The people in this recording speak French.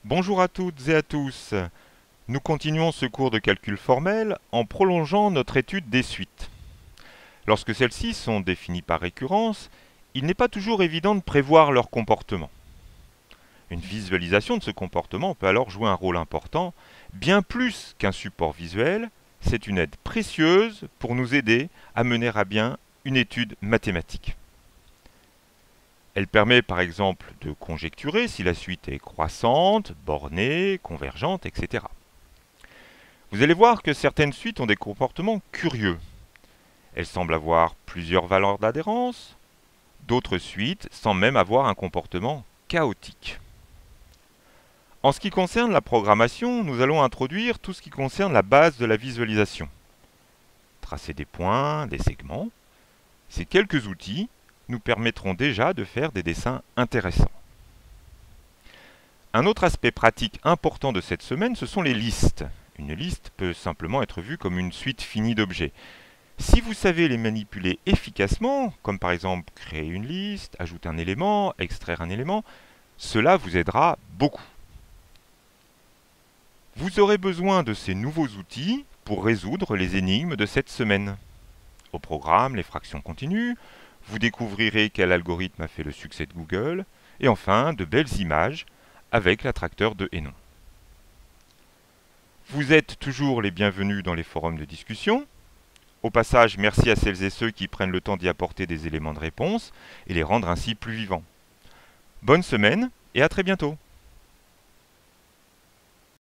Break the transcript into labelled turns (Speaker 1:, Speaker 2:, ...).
Speaker 1: Bonjour à toutes et à tous. Nous continuons ce cours de calcul formel en prolongeant notre étude des suites. Lorsque celles-ci sont définies par récurrence, il n'est pas toujours évident de prévoir leur comportement. Une visualisation de ce comportement peut alors jouer un rôle important, bien plus qu'un support visuel. C'est une aide précieuse pour nous aider à mener à bien une étude mathématique. Elle permet par exemple de conjecturer si la suite est croissante, bornée, convergente, etc. Vous allez voir que certaines suites ont des comportements curieux. Elles semblent avoir plusieurs valeurs d'adhérence, d'autres suites semblent même avoir un comportement chaotique. En ce qui concerne la programmation, nous allons introduire tout ce qui concerne la base de la visualisation. Tracer des points, des segments. Ces quelques outils nous permettront déjà de faire des dessins intéressants. Un autre aspect pratique important de cette semaine, ce sont les listes. Une liste peut simplement être vue comme une suite finie d'objets. Si vous savez les manipuler efficacement, comme par exemple créer une liste, ajouter un élément, extraire un élément, cela vous aidera beaucoup. Vous aurez besoin de ces nouveaux outils pour résoudre les énigmes de cette semaine. Au programme, les fractions continues, vous découvrirez quel algorithme a fait le succès de Google, et enfin de belles images avec l'attracteur de Hénon. Vous êtes toujours les bienvenus dans les forums de discussion. Au passage, merci à celles et ceux qui prennent le temps d'y apporter des éléments de réponse et les rendre ainsi plus vivants. Bonne semaine et à très bientôt.